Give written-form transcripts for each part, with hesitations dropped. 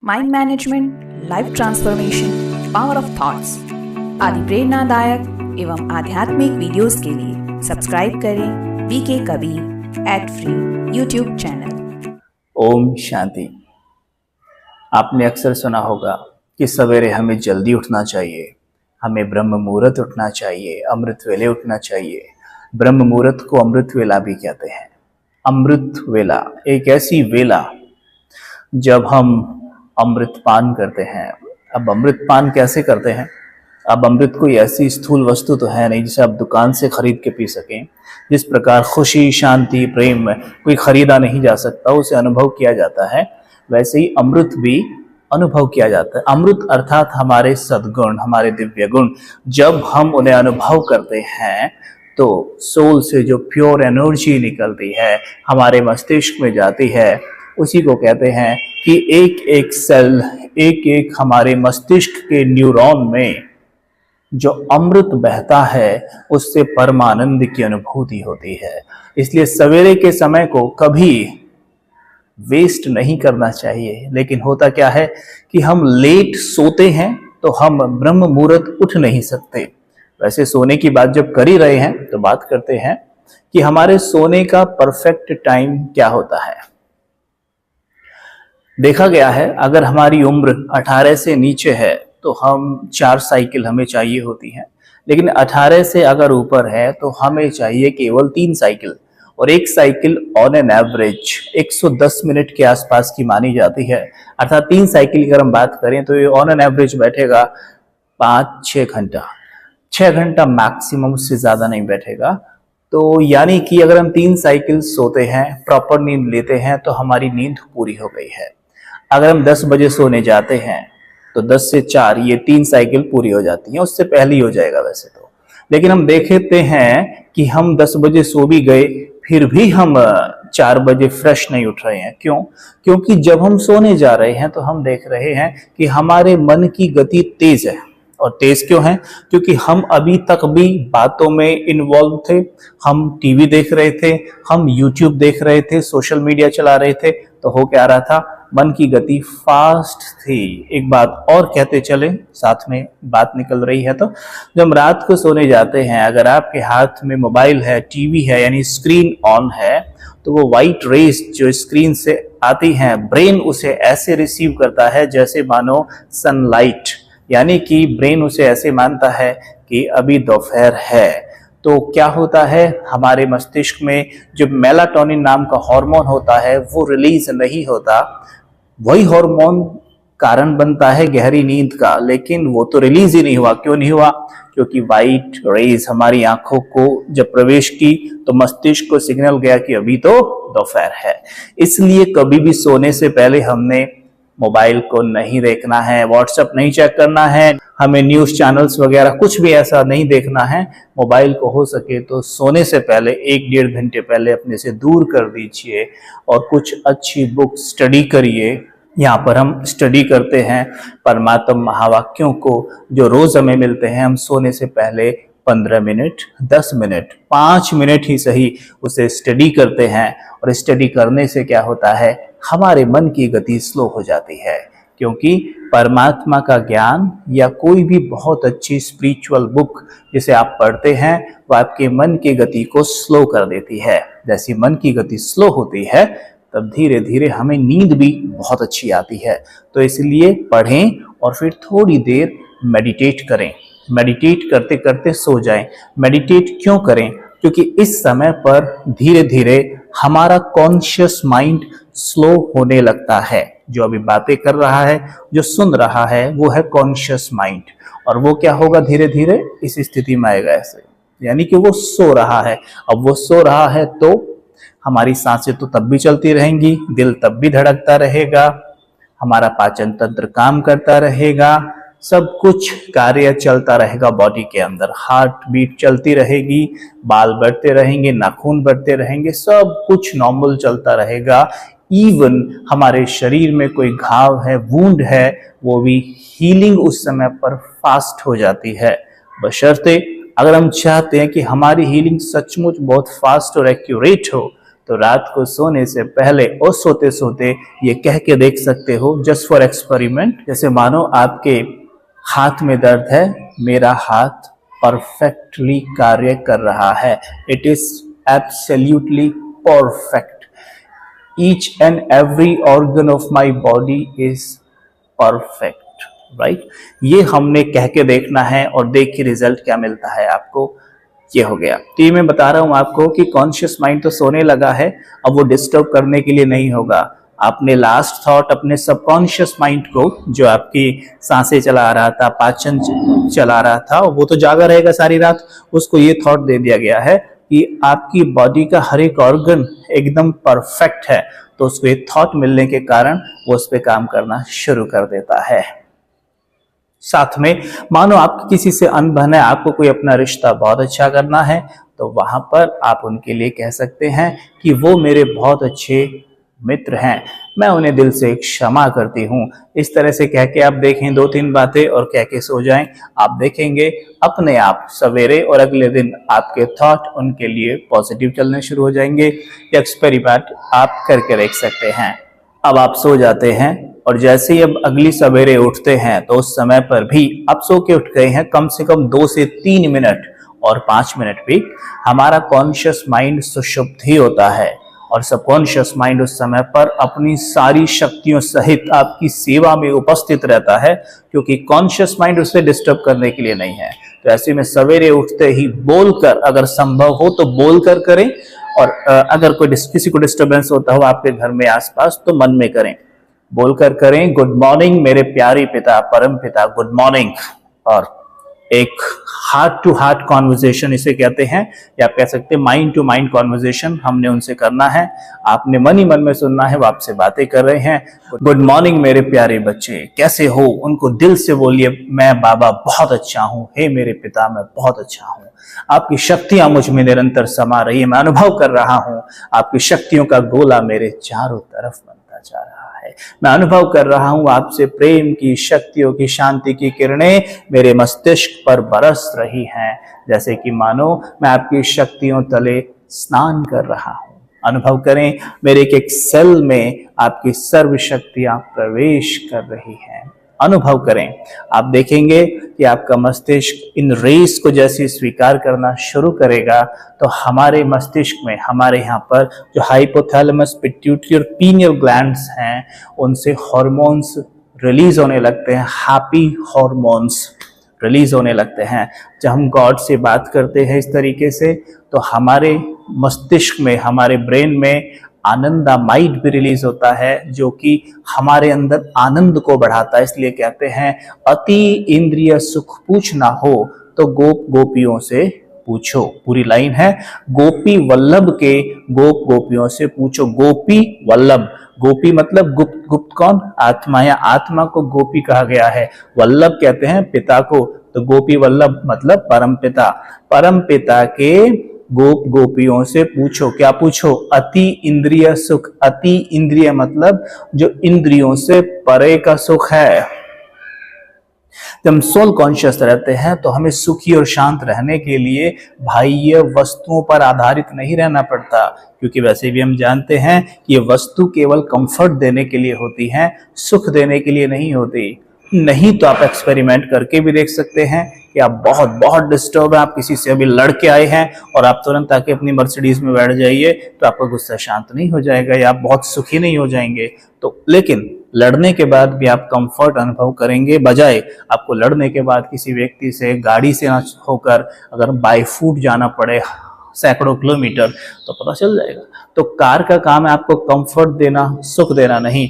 Mind management, life transformation, power of thoughts आदि प्रेरणादायक एवं आध्यात्मिक वीडियोस के लिए सब्सक्राइब करें VK Kabir @free YouTube channel. ओम शांति। आपने अक्सर सुना होगा कि सवेरे हमें जल्दी उठना चाहिए, हमें ब्रह्म मुहूर्त उठना चाहिए, अमृत वेले उठना चाहिए। ब्रह्म मुहूर्त को अमृत वेला भी कहते हैं। अमृत वेला एक ऐसी वेला जब हम अमृत पान करते हैं। अब अमृत पान कैसे करते हैं? अब अमृत कोई ऐसी स्थूल वस्तु तो है नहीं जिसे आप दुकान से खरीद के पी सकें। जिस प्रकार खुशी, शांति, प्रेम कोई खरीदा नहीं जा सकता, उसे अनुभव किया जाता है, वैसे ही अमृत भी अनुभव किया जाता है। अमृत अर्थात हमारे सद्गुण, हमारे दिव्य गुण, जब हम उन्हें अनुभव करते हैं तो सोल से जो प्योर एनर्जी निकलती है, हमारे मस्तिष्क में जाती है, उसी को कहते हैं कि एक एक सेल, एक एक हमारे मस्तिष्क के न्यूरॉन में जो अमृत बहता है, उससे परमानंद की अनुभूति होती है। इसलिए सवेरे के समय को कभी वेस्ट नहीं करना चाहिए। लेकिन होता क्या है कि हम लेट सोते हैं तो हम ब्रह्म मुहूर्त उठ नहीं सकते। वैसे सोने की बात जब कर ही रहे हैं तो बात करते हैं कि हमारे सोने का परफेक्ट टाइम क्या होता है। देखा गया है, अगर हमारी उम्र 18 से नीचे है तो हम 4 साइकिल हमें चाहिए होती है, लेकिन 18 से अगर ऊपर है तो हमें चाहिए केवल 3 साइकिल। और एक cycle on an average 110 minute के आसपास की मानी जाती है। अर्थात 3 साइकिल की अगर हम बात करें तो ये ऑन एन एवरेज बैठेगा 5-6 घंटा, 6 घंटा मैक्सिमम, उससे ज्यादा नहीं बैठेगा। तो यानी कि अगर हम 3 साइकिल सोते हैं, प्रॉपर नींद लेते हैं, तो हमारी नींद पूरी हो गई है। अगर हम 10 बजे सोने जाते हैं तो 10 से 4 ये 3 साइकिल पूरी हो जाती हैं। उससे पहले ही हो जाएगा वैसे तो, लेकिन हम देखते हैं कि हम 10 बजे सो भी गए, फिर भी हम 4 बजे फ्रेश नहीं उठ रहे हैं। क्यों? क्योंकि जब हम सोने जा रहे हैं तो हम देख रहे हैं कि हमारे मन की गति तेज है। और तेज क्यों है? क्योंकि हम अभी तक भी बातों में इन्वॉल्व थे, हम टीवी देख रहे थे, हम यूट्यूब देख रहे थे, सोशल मीडिया चला रहे थे। तो हो क्या रहा था? मन की गति फास्ट थी। एक बात और कहते चले, साथ में बात निकल रही है, तो जब रात को सोने जाते हैं, अगर आपके हाथ में मोबाइल है, टीवी है, यानी स्क्रीन ऑन है, तो वो व्हाइट रेज जो स्क्रीन से आती हैं, ब्रेन उसे ऐसे रिसीव करता है जैसे मानो सनलाइट, यानी कि ब्रेन उसे ऐसे मानता है कि अभी दोपहर है। तो क्या होता है, हमारे मस्तिष्क में जो मेलाटोनिन नाम का हार्मोन होता है वो रिलीज नहीं होता। वही हार्मोन कारण बनता है गहरी नींद का, लेकिन वो तो रिलीज ही नहीं हुआ। क्यों नहीं हुआ? क्योंकि व्हाइट रेज हमारी आंखों को जब प्रवेश की तो मस्तिष्क को सिग्नल गया कि अभी तो दोपहर है। इसलिए कभी भी सोने से पहले हमने मोबाइल को नहीं देखना है, व्हाट्सएप नहीं चेक करना है, हमें न्यूज चैनल्स वगैरह कुछ भी ऐसा नहीं देखना है। मोबाइल को हो सके तो सोने से पहले 1-1.5 घंटे पहले अपने से दूर कर दीजिए और कुछ अच्छी बुक स्टडी करिए। यहाँ पर हम स्टडी करते हैं परमात्म महावाक्यों को जो रोज हमें मिलते हैं। हम सोने से पहले 15 मिनट, 10 मिनट, 5 मिनट ही सही उसे स्टडी करते हैं। और स्टडी करने से क्या होता है, हमारे मन की गति स्लो हो जाती है। क्योंकि परमात्मा का ज्ञान या कोई भी बहुत अच्छी स्पिरिचुअल बुक जिसे आप पढ़ते हैं वो आपके मन की गति को स्लो कर देती है। जैसी मन की गति स्लो होती है तब धीरे धीरे हमें नींद भी बहुत अच्छी आती है। तो इसलिए पढ़ें और फिर थोड़ी देर मेडिटेट करें। मेडिटेट करते करते सो जाएं। मेडिटेट क्यों करें? क्योंकि इस समय पर धीरे धीरे हमारा कॉन्शियस माइंड स्लो होने लगता है। जो अभी बातें कर रहा है, जो सुन रहा है, वो है कॉन्शियस माइंड। और वो क्या होगा, धीरे धीरे इस स्थिति में आएगा ऐसे, यानी कि वो सो रहा है। अब वो सो रहा है तो हमारी सांसें तो तब भी चलती रहेंगी, दिल तब भी धड़कता रहेगा, हमारा पाचन तंत्र काम करता रहेगा, सब कुछ कार्य चलता रहेगा बॉडी के अंदर। हार्ट बीट चलती रहेगी, बाल बढ़ते रहेंगे, नाखून बढ़ते रहेंगे, सब कुछ नॉर्मल चलता रहेगा। इवन हमारे शरीर में कोई घाव है, वुंड है, वो भी हीलिंग उस समय पर फास्ट हो जाती है। बशर्ते अगर हम चाहते हैं कि हमारी हीलिंग सचमुच बहुत फास्ट और एक्यूरेट हो, तो रात को सोने से पहले और सोते सोते ये कह के देख सकते हो, जस्ट फॉर एक्सपेरिमेंट। जैसे मानो आपके हाथ में दर्द है, मेरा हाथ परफेक्टली कार्य कर रहा है, it is absolutely perfect, each and every organ of my body is perfect, right. ये हमने कह के देखना है और देखिए रिजल्ट क्या मिलता है आपको। ये हो गया। तो ये मैं बता रहा हूं आपको कि कॉन्शियस माइंड तो सोने लगा है, अब वो डिस्टर्ब करने के लिए नहीं होगा। आपने लास्ट थॉट अपने सबकॉन्शियस माइंड को, जो आपकी सांसें चला रहा था, पाचन चला रहा था, वो तो जागा रहेगा सारी रात, उसको ये थॉट दे दिया गया है कि आपकी बॉडी का हर एक ऑर्गन एकदम परफेक्ट है। तो उसको ये थॉट मिलने के कारण वो उस पर काम करना शुरू कर देता है। साथ में मानो आप किसी से अनबन है, आपको कोई अपना रिश्ता बहुत अच्छा करना है, तो वहां पर आप उनके लिए कह सकते हैं कि वो मेरे बहुत अच्छे मित्र हैं, मैं उन्हें दिल से क्षमा करती हूँ। इस तरह से कह के आप देखें 2-3 बातें और कह के सो जाएं, आप देखेंगे अपने आप सवेरे और अगले दिन आपके थॉट उनके लिए पॉजिटिव चलने शुरू हो जाएंगे। ये एक्सपेरिमेंट आप करके देख सकते हैं। अब आप सो जाते हैं और जैसे ही अब अगली सवेरे उठते हैं तो उस समय पर भी आप सो के उठ गए हैं, कम से कम 2 से 3 मिनट और 5 मिनट भी हमारा कॉन्शियस माइंड सुषुप्त ही होता है और सबकॉन्शियस माइंड उस समय पर अपनी सारी शक्तियों सहित आपकी सेवा में उपस्थित रहता है, क्योंकि कॉन्शियस माइंड उसे डिस्टर्ब करने के लिए नहीं है। तो ऐसे में सवेरे उठते ही बोलकर, अगर संभव हो तो बोलकर करें, और अगर कोई किसी को डिस्टर्बेंस होता हो आपके घर में आसपास तो मन में करें, बोलकर करें, गुड मॉर्निंग मेरे प्यारे पिता, परम पिता, गुड मॉर्निंग। और एक हार्ट टू हार्ट कॉन्वर्जेशन इसे कहते हैं, या आप कह सकते हैं माइंड टू माइंड कॉन्वर्जेशन हमने उनसे करना है। आपने मन ही मन में सुनना है, वो आपसे बातें कर रहे हैं। गुड मॉर्निंग मेरे प्यारे बच्चे, कैसे हो? उनको दिल से बोलिए, मैं बाबा बहुत अच्छा हूँ, हे मेरे पिता मैं बहुत अच्छा हूँ, आपकी शक्तियां मुझ में निरंतर समा रही है, मैं अनुभव कर रहा हूँ आपकी शक्तियों का गोला मेरे चारों तरफ बनता जा रहा है, मैं अनुभव कर रहा हूं आपसे प्रेम की शक्तियों की शांति की किरणें मेरे मस्तिष्क पर बरस रही हैं, जैसे कि मानो मैं आपकी शक्तियों तले स्नान कर रहा हूं। अनुभव करें मेरे एक सेल में आपकी सर्व शक्तियां प्रवेश कर रही हैं। अनुभव करें, आप देखेंगे कि आपका मस्तिष्क इन रेस को जैसे स्वीकार करना शुरू करेगा तो हमारे मस्तिष्क में, हमारे यहाँ पर जो हाइपोथैलेमस, पिट्यूटरी और पीनियल ग्लैंड्स हैं, उनसे हार्मोन्स रिलीज होने लगते हैं, हैप्पी हार्मोन्स रिलीज होने लगते हैं। जब हम गॉड से बात करते हैं इस तरीके से तो हमारे मस्तिष्क में, हमारे ब्रेन में आनंदामाइड भी रिलीज होता है, जो कि हमारे अंदर आनंद को बढ़ाता है। इसलिए कहते हैं अति इंद्रिय सुख पूछना हो तो गोप गोपियों से पूछो। पूरी लाइन है, गोपी वल्लभ के गोप गोपियों से पूछो। गोपी वल्लभ, गोपी मतलब गुप्त, गुप्त कौन? आत्मा, या आत्मा को गोपी कहा गया है। वल्लभ कहते हैं पिता को, तो गोपी वल्लभ मतलब परम पिता। परम पिता के गोप गोपियों से पूछो। क्या पूछो? अति इंद्रिय सुख। अति इंद्रिय मतलब जो इंद्रियों से परे का सुख है। जब हम सोल कॉन्शियस रहते हैं तो हमें सुखी और शांत रहने के लिए बाह्य वस्तुओं पर आधारित नहीं रहना पड़ता, क्योंकि वैसे भी हम जानते हैं कि ये वस्तु केवल कंफर्ट देने के लिए होती हैं, सुख देने के लिए नहीं होती। नहीं तो आप एक्सपेरिमेंट करके भी देख सकते हैं कि आप बहुत बहुत डिस्टर्ब है, आप किसी से अभी लड़ के आए हैं और आप तुरंत आके अपनी मर्सिडीज में बैठ जाइए तो आपका गुस्सा शांत नहीं हो जाएगा, या आप बहुत सुखी नहीं हो जाएंगे। तो लेकिन लड़ने के बाद भी आप कंफर्ट अनुभव करेंगे, बजाय आपको लड़ने के बाद किसी व्यक्ति से, गाड़ी से ना होकर अगर बाय फुट जाना पड़े सैकड़ों किलोमीटर तो पता चल जाएगा। तो कार का काम है आपको कंफर्ट देना, सुख देना नहीं।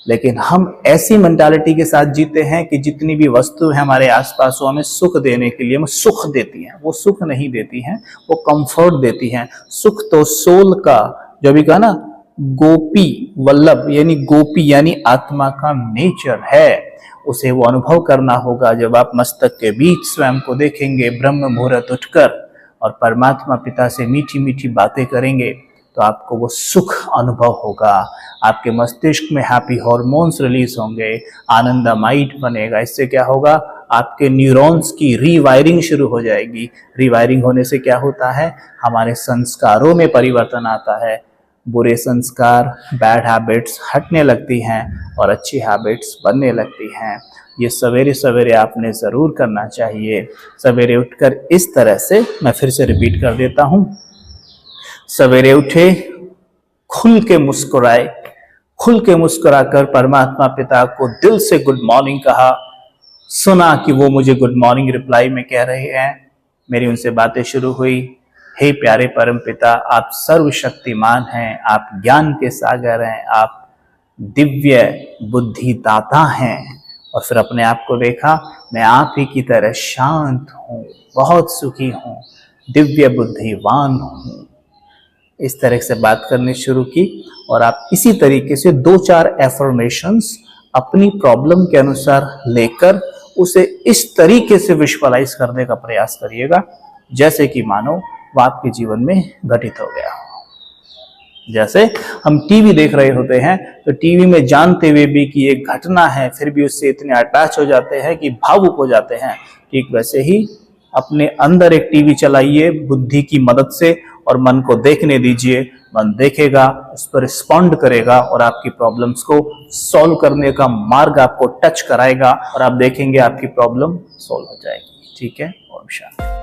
लेकिन हम ऐसी मेंटालिटी के साथ जीते हैं कि जितनी भी वस्तु है हमारे आसपास वो हमें सुख देने के लिए हमें सुख देती हैं, वो सुख नहीं देती हैं, वो कंफर्ट देती हैं। सुख तो सोल का, जो भी कहा ना, गोपी वल्लभ यानी गोपी यानी आत्मा का नेचर है, उसे वो अनुभव करना होगा। जब आप मस्तक के बीच स्वयं को देखेंगे ब्रह्म मुहूर्त उठकर और परमात्मा पिता से मीठी मीठी बातें करेंगे तो आपको वो सुख अनुभव होगा। आपके मस्तिष्क में हैप्पी हार्मोन्स रिलीज होंगे, आनंदामाइड बनेगा। इससे क्या होगा? आपके न्यूरॉन्स की रीवायरिंग शुरू हो जाएगी। रीवायरिंग होने से क्या होता है? हमारे संस्कारों में परिवर्तन आता है। बुरे संस्कार, बैड हैबिट्स हटने लगती हैं और अच्छी हैबिट्स बनने लगती हैं। ये सवेरे सवेरे आपने ज़रूर करना चाहिए। सवेरे उठकर इस तरह से, मैं फिर से रिपीट कर देता हूँ, सवेरे उठे, खुल के मुस्कुराए, खुल के मुस्कुराकर परमात्मा पिता को दिल से गुड मॉर्निंग कहा, सुना कि वो मुझे गुड मॉर्निंग रिप्लाई में कह रहे हैं, मेरी उनसे बातें शुरू हुई। हे प्यारे परम पिता, आप सर्वशक्तिमान हैं, आप ज्ञान के सागर हैं, आप दिव्य बुद्धि दाता हैं। और फिर अपने आप को देखा, मैं आप ही की तरह शांत हूँ, बहुत सुखी हूँ, दिव्य बुद्धिवान हूँ। इस तरह से बात करनी शुरू की और आप इसी तरीके से 2-4 एफर्मेशंस अपनी प्रॉब्लम के अनुसार लेकर उसे इस तरीके से विजुअलाइज करने का प्रयास करिएगा जैसे कि मानो वो आपके जीवन में घटित हो गया। जैसे हम टीवी देख रहे होते हैं तो टीवी में जानते हुए भी कि एक घटना है, फिर भी उससे इतने अटैच हो जाते हैं कि भावुक हो जाते हैं। ठीक वैसे ही अपने अंदर एक टीवी चलाइए बुद्धि की मदद से और मन को देखने दीजिए। मन देखेगा, उस पर रिस्पॉन्ड करेगा और आपकी प्रॉब्लम्स को सॉल्व करने का मार्ग आपको टच कराएगा और आप देखेंगे आपकी प्रॉब्लम सॉल्व हो जाएगी। ठीक है, ओम शांति।